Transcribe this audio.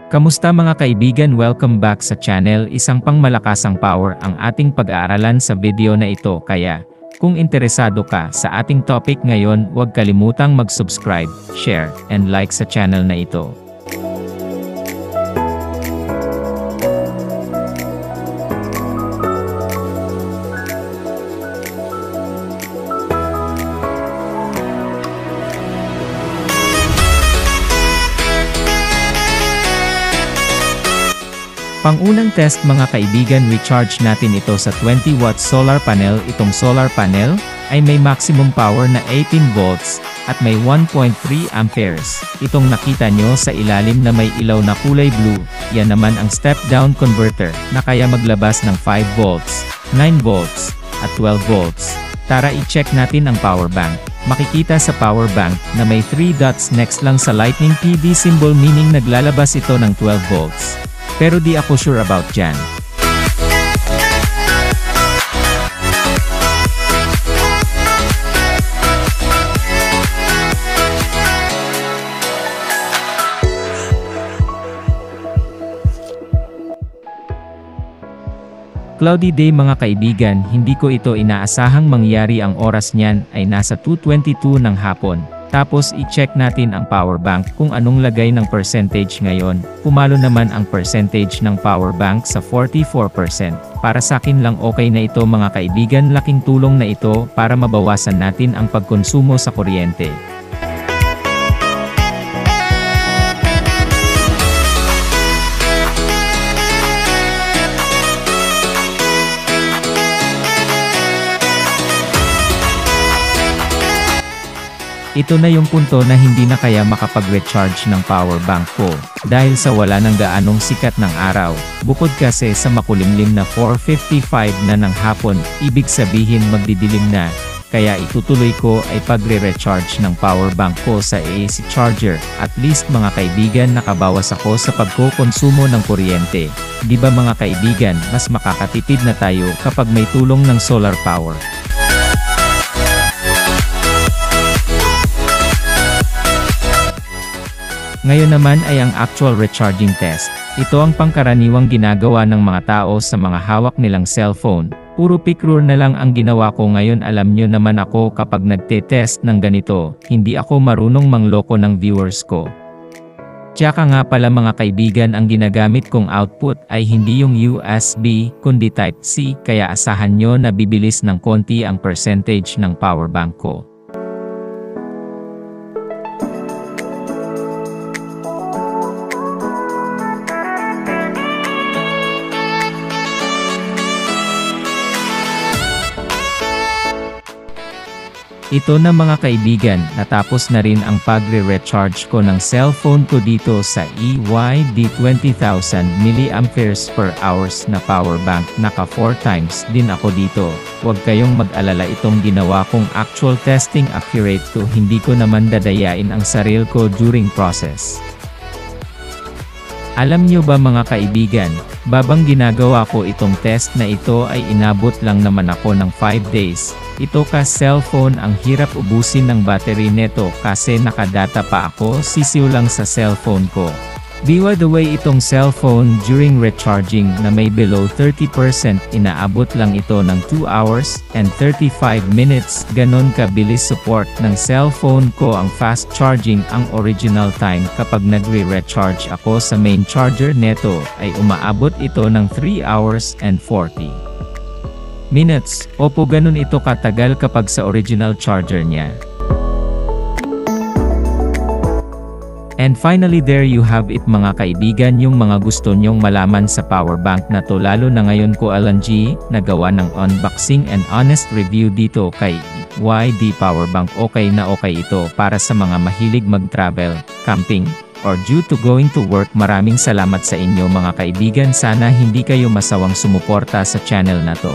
Kamusta mga kaibigan, welcome back sa channel. Isang pangmalakasang power ang ating pag-aaralan sa video na ito, kaya kung interesado ka sa ating topic ngayon, huwag kalimutang mag-subscribe, share, and like sa channel na ito. Pangunang test mga kaibigan, recharge natin ito sa 20 watts solar panel. Itong solar panel ay may maximum power na 18 volts at may 1.3 amperes. Itong nakita nyo sa ilalim na may ilaw na kulay blue, yan naman ang step-down converter na kaya maglabas ng 5 volts, 9 volts, at 12 volts. Tara i-check natin ang power bank. Makikita sa power bank na may 3 dots next lang sa lightning PV symbol, meaning naglalabas ito ng 12 volts. Pero di ako sure about dyan. Cloudy day mga kaibigan, hindi ko ito inaasahang mangyari. Ang oras niyan ay nasa 2:22 ng hapon. Tapos i-check natin ang power bank kung anong lagay ng percentage ngayon. Pumalo naman ang percentage ng power bank sa 44%. Para sa akin lang okay na ito mga kaibigan, laking tulong na ito para mabawasan natin ang pagkonsumo sa kuryente. Ito na yung punto na hindi na kaya makapag-recharge ng power bank ko, dahil sa wala ng gaanong sikat ng araw. Bukod kasi sa makulimlim na 4:55 na ng hapon, ibig sabihin magdidilim na. Kaya itutuloy ko ay pagre-recharge ng power bank ko sa AC charger. At least mga kaibigan, nakabawas ako sa pagkokonsumo ng kuryente. Di ba mga kaibigan, mas makakatipid na tayo kapag may tulong ng solar power. Ngayon naman ay ang actual recharging test. Ito ang pangkaraniwang ginagawa ng mga tao sa mga hawak nilang cellphone. Puro picture na lang ang ginawa ko ngayon. Alam nyo naman ako kapag nagte-test ng ganito, hindi ako marunong mangloko ng viewers ko. Tsaka nga pala mga kaibigan, ang ginagamit kong output ay hindi yung USB, kundi Type-C, kaya asahan nyo na bibilis ng konti ang percentage ng power bank ko. Ito na mga kaibigan, natapos na rin ang pagre-recharge ko ng cellphone ko dito sa EYD 20,000 mAh na power bank. Naka 4 times din ako dito. Huwag kayong mag-alala, itong ginawa kong actual testing, accurate to, hindi ko naman dadayain ang sarili ko during process. Alam nyo ba mga kaibigan, babang ginagawa ko itong test na ito ay inabot lang naman ako ng 5 days. Ito ka cellphone, ang hirap ubusin ng battery neto kasi nakadata pa ako, sisiw lang sa cellphone ko. By the way, itong cellphone during recharging na may below 30%, inaabot lang ito ng 2 hours and 35 minutes. Ganon kabilis support ng cellphone ko ang fast charging. Ang original time kapag nagre-recharge ako sa main charger neto ay umaabot ito ng 3 hours and 40 minutes. Opo, ganun ito katagal kapag sa original charger niya. And finally, there you have it mga kaibigan, yung mga gusto nyong malaman sa power bank na to, lalo na ngayon ko Alan G nagawa ng unboxing and honest review dito kay YD power bank. Okay na okay ito para sa mga mahilig mag-travel, camping, or due to going to work. Maraming salamat sa inyo mga kaibigan, sana hindi kayo masawang sumuporta sa channel na to.